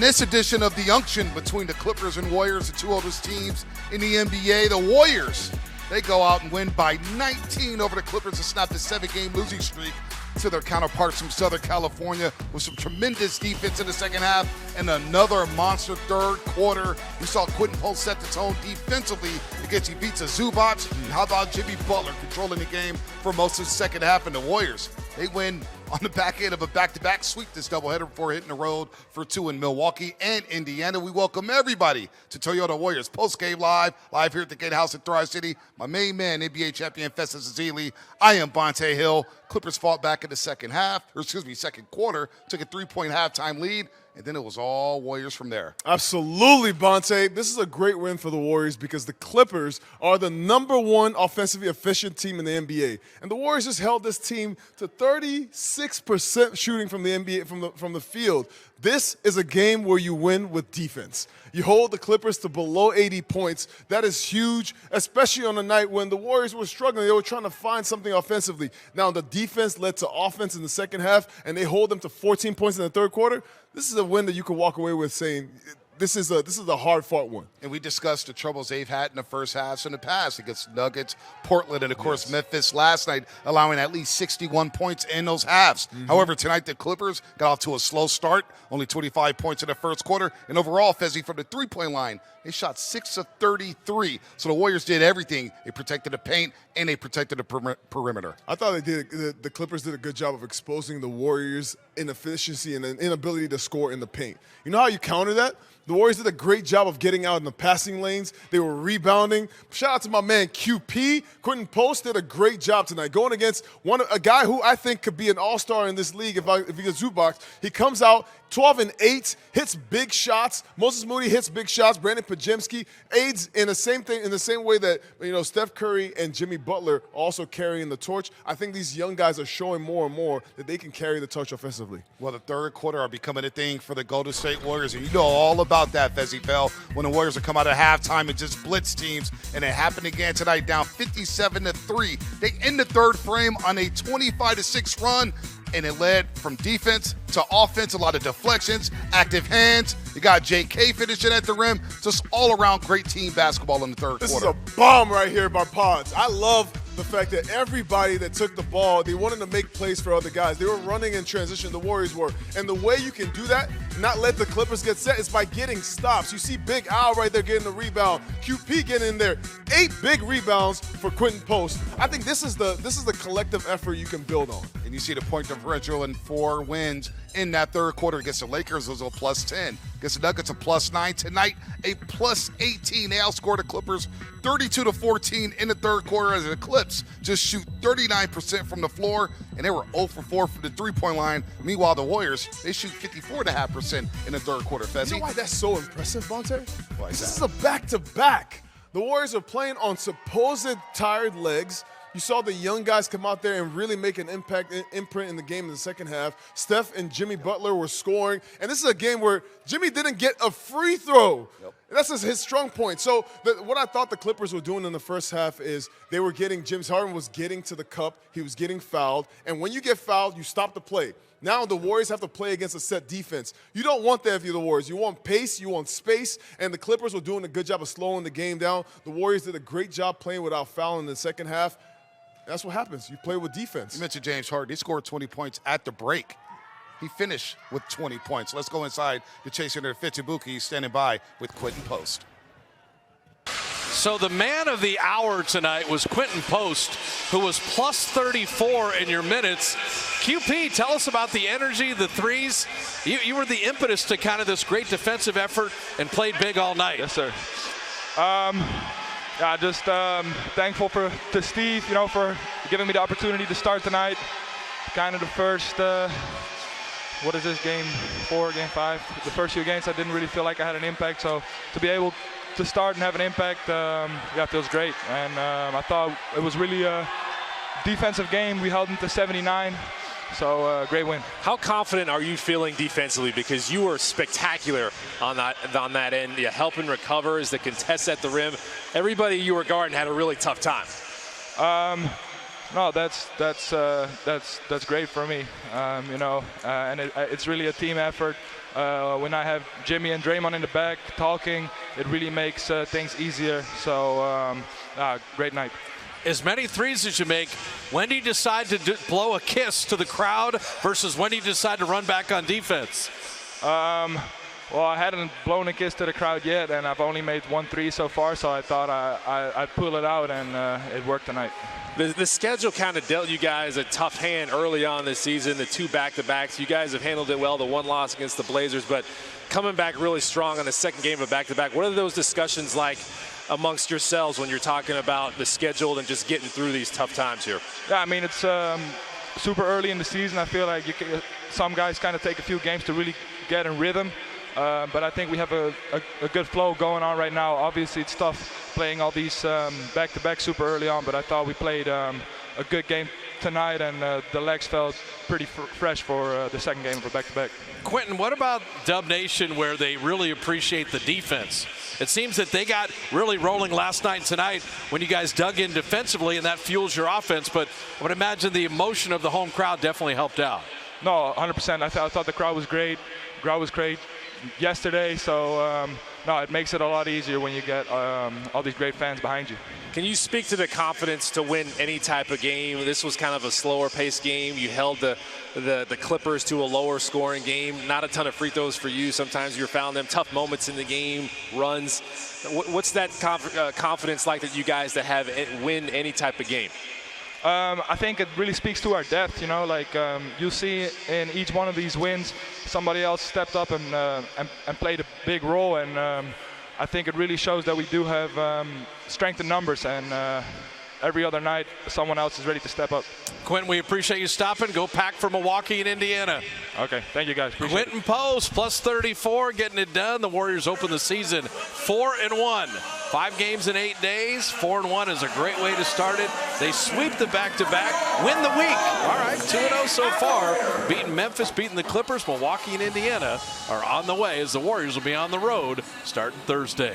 this edition of the Unction between the Clippers and Warriors, the two oldest teams in the NBA, the Warriors, they go out and win by 19 over the Clippers to snap the 7-game losing streak to their counterparts from Southern California with some tremendous defense in the second half and another monster third quarter. We saw Quinton Post set the tone defensively against Ivica Zubac. And how about Jimmy Butler controlling the game for most of the second half? And the Warriors, they win on the back end of a back-to-back sweep this doubleheader before hitting the road for two in Milwaukee and Indiana. We welcome everybody to Toyota Warriors Postgame Live here at the Gatehouse in Thrive City. My main man, NBA champion Festus Ezeli. I am Bonta Hill. Clippers fought back in the second quarter, took a 3-point halftime lead, and then it was all Warriors from there. Absolutely, Bonta. This is a great win for the Warriors because the Clippers are the #1 offensively efficient team in the NBA. And the Warriors just held this team to 36% shooting from the NBA from the field. This is a game where you win with defense. You hold the Clippers to below 80 points. That is huge, especially on a night when the Warriors were struggling. They were trying to find something offensively. Now, the defense led to offense in the second half, and they hold them to 14 points in the third quarter. This is a win that you can walk away with saying, this is a hard-fought one. And we discussed the troubles they've had in the first halves in the past against Nuggets, Portland, and, of course, Memphis last night, allowing at least 61 points in those halves. However, tonight the Clippers got off to a slow start, only 25 points in the first quarter. And overall, Fezzi, from the three-point line, they shot 6 of 33. So the Warriors did everything. They protected the paint, and they protected the perimeter. I thought the Clippers did a good job of exposing the Warriors' inefficiency and inability to score in the paint. You know how you counter that? The Warriors did a great job of getting out in the passing lanes. They were rebounding. Shout out to my man QP. Quinton Post did a great job tonight going against a guy who I think could be an all-star in this league if he gets Zubac. He comes out 12 and 8, hits big shots. Moses Moody hits big shots. Brandon Pajemski aids in the same way that Steph Curry and Jimmy Butler also carrying the torch. I think these young guys are showing more and more that they can carry the torch offensively. Well, the third quarter are becoming a thing for the Golden State Warriors, and you know all about that, Fezzi Fell, when the Warriors will come out at halftime and just blitz teams, and it happened again tonight, down 57-3. They end the third frame on a 25-6 run, and it led from defense to offense, a lot of deflections, active hands. You got J.K. finishing at the rim. Just all-around great team basketball in the third quarter. This is a bomb right here by Pods. I love the fact that everybody that took the ball, they wanted to make plays for other guys. They were running in transition, the Warriors were. And the way you can do that, not let the Clippers get set, is by getting stops. You see Big Al right there getting the rebound. QP getting in there. 8 big rebounds for Quinton Post. I think this is the collective effort you can build on. And you see the point differential in 4 wins in that third quarter against the Lakers was a +10. Against the Nuggets, a +9. Tonight, a +18. They outscored the Clippers 32-14 in the third quarter as the Clips just shoot 39% from the floor, and they were 0 for 4 from the three-point line. Meanwhile, the Warriors, they shoot 54.5% in the third quarter. Fezzi? You know why that's so impressive, Bonta? Why is This that? is a back-to-back. The Warriors are playing on supposed tired legs. You saw the young guys come out there and really make an imprint in the game in the second half. Steph and Jimmy Butler were scoring. And this is a game where Jimmy didn't get a free throw. Yep. That's his strong point. So what I thought the Clippers were doing in the first half is they were James Harden was getting to the cup. He was getting fouled. And when you get fouled, you stop the play. Now the Warriors have to play against a set defense. You don't want that if you're the Warriors. You want pace, you want space, and the Clippers were doing a good job of slowing the game down. The Warriors did a great job playing without fouling in the second half. That's what happens. You play with defense. You mentioned James Harden. He scored 20 points at the break. He finished with 20 points. Let's go inside the Chase Center. Fitzibuki standing by with Quinton Post. So the man of the hour tonight was Quinton Post, who was +34 in your minutes. QP, tell us about the energy, the threes. You were the impetus to kind of this great defensive effort and played big all night. Yes, sir. Yeah, just thankful to Steve, for giving me the opportunity to start tonight. Kind of the first, what is this, game 4, game 5? The first few games I didn't really feel like I had an impact, so to be able to start and have an impact, yeah, feels great. And I thought it was really a defensive game. We held them to 79. So great win. How confident are you feeling defensively? Because you were spectacular on that end. You helping recovers, the contests at the rim. Everybody you were guarding had a really tough time. No, that's great for me. And it's really a team effort. when I have Jimmy and Draymond in the back talking, it really makes things easier. So great night. As many threes as you make, when do you decide to blow a kiss to the crowd versus when do you decide to run back on defense? Well, I hadn't blown a kiss to the crowd yet, and I've only made 1 3 so far, so I thought I'd pull it out, and it worked tonight. The schedule kind of dealt you guys a tough hand early on this season, the 2 back-to-backs. You guys have handled it well, the 1 loss against the Blazers, but coming back really strong on the second game of a back-to-back. What are those discussions like amongst yourselves when you're talking about the schedule and just getting through these tough times here? Yeah, I mean, it's super early in the season. I feel like some guys kind of take a few games to really get in rhythm. But I think we have a good flow going on right now. Obviously, it's tough playing all these back-to-back super early on, but I thought we played a good game tonight, and the legs felt pretty fresh for the second game of a back-to-back. Quinton, what about Dub Nation where they really appreciate the defense? It seems that they got really rolling last night and tonight when you guys dug in defensively, and that fuels your offense, but I would imagine the emotion of the home crowd definitely helped out. No, 100%. I thought the crowd was great. Crowd was great yesterday, so no, it makes it a lot easier when you get all these great fans behind you. Can you speak to the confidence to win any type of game? This was kind of a slower paced game. You held the Clippers to a lower scoring game. Not a ton of free throws for you. Sometimes you're fouling them. Tough moments in the game, runs. What's that confidence like that you guys to have win any type of game? I think it really speaks to our depth, you know, like you see in each one of these wins, somebody else stepped up and played a big role, and I think it really shows that we do have strength in numbers, and every other night someone else is ready to step up. Quinton, we appreciate you stopping. Go Pack for Milwaukee and Indiana. Okay, thank you guys. Appreciate Quinton Post, plus 34, getting it done. The Warriors open the season 4-1. 5 games in 8 days. 4-1 is a great way to start it. They sweep the back-to-back, win the week. All right, 2-0 so far. Beating Memphis, beating the Clippers. Milwaukee and Indiana are on the way as the Warriors will be on the road starting Thursday.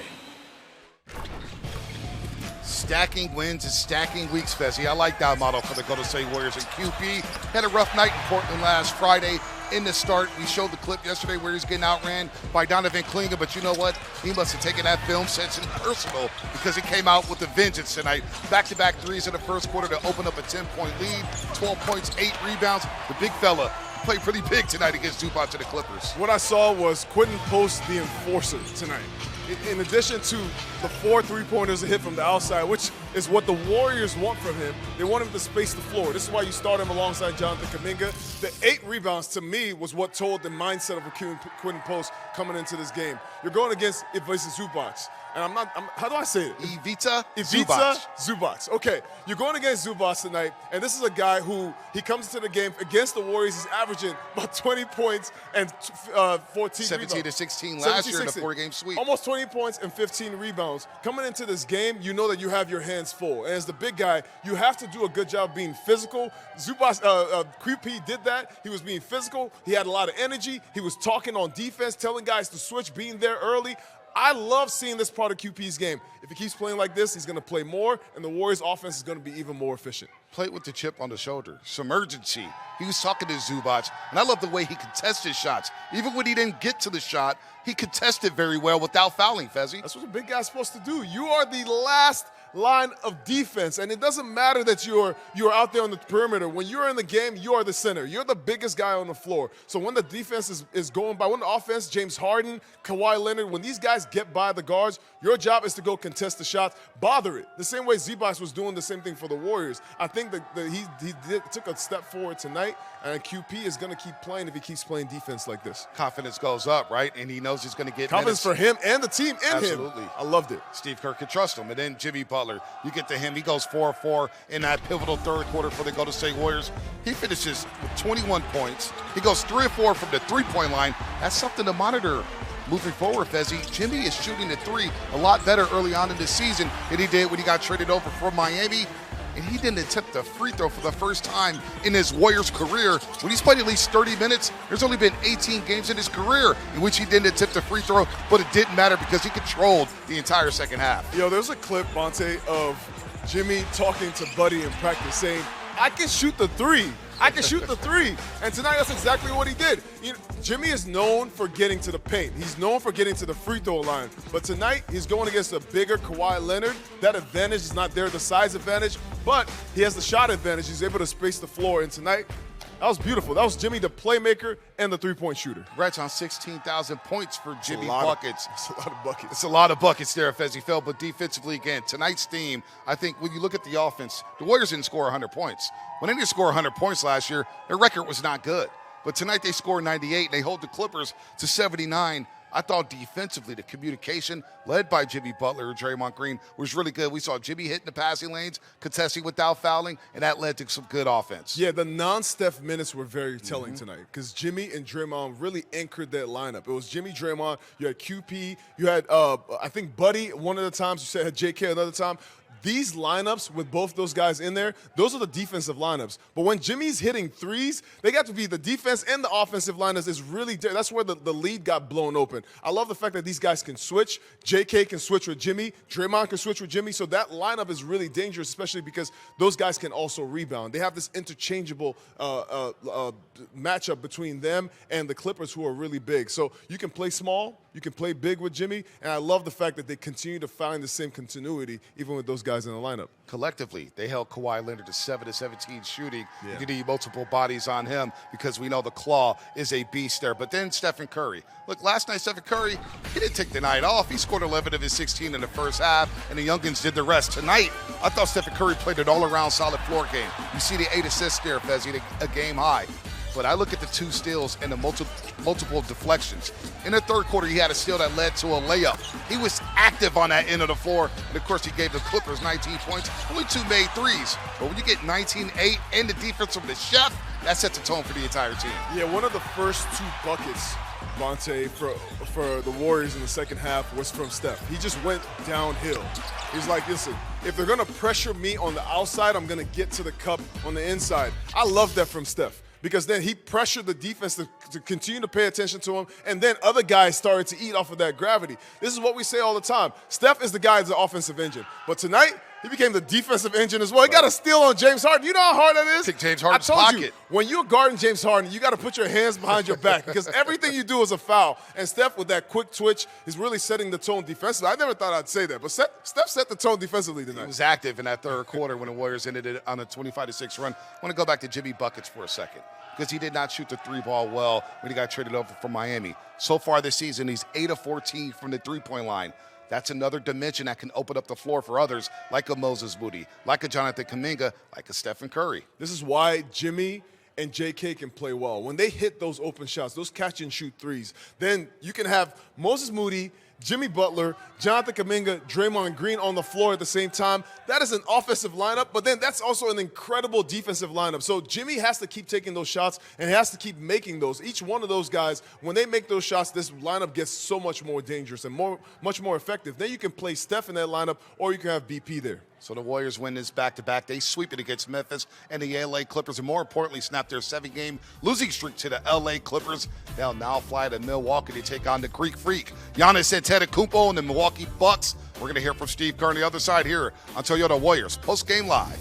Stacking wins and stacking weeks, Fezzi. I like that model for the Golden State Warriors. And QP had a rough night in Portland last Friday in the start. We showed the clip yesterday where he's getting outran by Donovan Klinger, but you know what? He must have taken that film sense and personal because he came out with a vengeance tonight. Back-to-back threes in the first quarter to open up a 10-point lead, 12 points, 8 rebounds. The big fella played pretty big tonight against Zubac and the Clippers. What I saw was Quinton Post, the enforcer, tonight. In addition to the 4 3-pointers that hit from the outside, which is what the Warriors want from him, they want him to space the floor. This is why you start him alongside Jonathan Kuminga. The 8 rebounds, to me, was what told the mindset of a Quinton Post coming into this game. You're going against Ivica Zubac. And how do I say it? Ivica Zubac. Okay, you're going against Zubac tonight, and this is a guy who, he comes into the game against the Warriors, he's averaging about 20 points and 14 17 rebounds. to 16 last year in a 4-game sweep. Almost 20 points and 15 rebounds. Coming into this game, you know that you have your hands full. And as the big guy, you have to do a good job being physical. Zubac, QP did that. He was being physical. He had a lot of energy. He was talking on defense, telling guys to switch, being there early. I love seeing this part of QP's game. If he keeps playing like this, he's going to play more, and the Warriors' offense is going to be even more efficient. Played with the chip on the shoulder. Some urgency. He was talking to Zubac, and I love the way he contested shots. Even when he didn't get to the shot, he contested very well without fouling, Fezzi. That's what a big guy's supposed to do. You are the last line of defense, and it doesn't matter that you're out there on the perimeter. When you're in the game, you are the center. You're the biggest guy on the floor. So when the defense is going by, when the offense, James Harden, Kawhi Leonard, when these guys get by the guards, your job is to go contest the shots, bother it. The same way Zubac was doing the same thing for the Warriors. I think that he took a step forward tonight, and QP is going to keep playing if he keeps playing defense like this. Confidence goes up, right? And he knows he's going to get confidence minutes. for him and the team and Absolutely. him. I loved it. Steve Kerr can trust him. And then Jimmy Butler, you get to him. He goes 4-4 in that pivotal third quarter for the Golden State Warriors. He finishes with 21 points. He goes 3-4 from the three-point line. That's something to monitor moving forward, Fezzi. Jimmy is shooting the 3 a lot better early on in the season than he did when he got traded over from Miami. And he didn't attempt a free throw for the first time in his Warriors career. When he's played at least 30 minutes, there's only been 18 games in his career in which he didn't attempt a free throw, but it didn't matter because he controlled the entire second half. Yo, there's a clip, Bonta, of Jimmy talking to Buddy in practice saying, I can shoot the three. I can shoot the three. And tonight, that's exactly what he did. You know, Jimmy is known for getting to the paint. He's known for getting to the free throw line. But tonight, he's going against a bigger Kawhi Leonard. That advantage is not there, the size advantage, but he has the shot advantage. He's able to space the floor. And tonight, that was beautiful. That was Jimmy, the playmaker and the three-point shooter. Congrats on 16,000 points for Jimmy buckets. It's a lot of buckets. It's a lot of buckets there, Fezzi fell. But defensively, again, tonight's team, I think when you look at the offense, the Warriors didn't score 100 points. When they didn't score 100 points last year, their record was not good. But tonight they scored 98, and they hold the Clippers to 79. I thought defensively, the communication led by Jimmy Butler and Draymond Green was really good. We saw Jimmy hitting the passing lanes, contesting without fouling, and that led to some good offense. Yeah, the non-Steph minutes were very telling tonight because Jimmy and Draymond really anchored that lineup. It was Jimmy, Draymond, you had QP, you had, I think, Buddy one of the times, you said had JK another time. These lineups with both those guys in there, those are the defensive lineups. But when Jimmy's hitting threes, they got to be the defense and the offensive lineups is really that's where the lead got blown open. I love the fact that these guys can switch. JK can switch with Jimmy. Draymond can switch with Jimmy. So that lineup is really dangerous, especially because those guys can also rebound. They have this interchangeable matchup between them and the Clippers, who are really big. So you can play small, you can play big with Jimmy, and I love the fact that they continue to find the same continuity even with those guys in the lineup. Collectively, they held Kawhi Leonard to 7 of 17 shooting. You need multiple bodies on him because we know the claw is a beast there. But then Stephen Curry. Look, last night Stephen Curry, he didn't take the night off. He scored 11 of his 16 in the first half, and the Youngins did the rest. Tonight, I thought Stephen Curry played an all-around solid floor game. You see the 8 assists there, Fezzi, a game high. But I look at the 2 steals and the multiple deflections. In the third quarter, he had a steal that led to a layup. He was active on that end of the floor. And, of course, he gave the Clippers 19 points. Only 2 made threes. But when you get 19-8 and the defense from the chef, that sets the tone for the entire team. Yeah, one of the first 2 buckets, Bonta, for the Warriors in the second half was from Steph. He just went downhill. He's like, listen, if they're going to pressure me on the outside, I'm going to get to the cup on the inside. I love that from Steph. Because then he pressured the defense to continue to pay attention to him, and then other guys started to eat off of that gravity. This is what we say all the time. Steph is the guy that's the offensive engine. But tonight, he became the defensive engine as well. He got a steal on James Harden. You know how hard that is? Take James Harden's I told pocket. you, when you're guarding James Harden, you got to put your hands behind your back because everything you do is a foul. And Steph, with that quick twitch, is really setting the tone defensively. I never thought I'd say that, but Steph set the tone defensively tonight. He was active in that third quarter when the Warriors ended it on a 25-6 run. I want to go back to Jimmy Buckets for a second, because he did not shoot the 3-ball well when he got traded over from Miami. So far this season, he's 8 of 14 from the 3-point line. That's another dimension that can open up the floor for others, like a Moses Moody, like a Jonathan Kuminga, like a Stephen Curry. This is why Jimmy and JK can play well. When they hit those open shots, those catch-and-shoot threes, then you can have Moses Moody, Jimmy Butler, Jonathan Kuminga, Draymond Green on the floor at the same time. That is an offensive lineup, but then that's also an incredible defensive lineup. So Jimmy has to keep taking those shots and he has to keep making those. Each one of those guys, when they make those shots, this lineup gets so much more dangerous and much more effective. Then you can play Steph in that lineup, or you can have BP there. So the Warriors win this back-to-back. They sweep it against Memphis and the LA Clippers, and more importantly, snap their 7-game losing streak to the LA Clippers. They'll now fly to Milwaukee to take on the Greek Freak, Giannis Antetokounmpo and the Milwaukee Bucks. We're going to hear from Steve Kerr on the other side here on Toyota Warriors Postgame Live.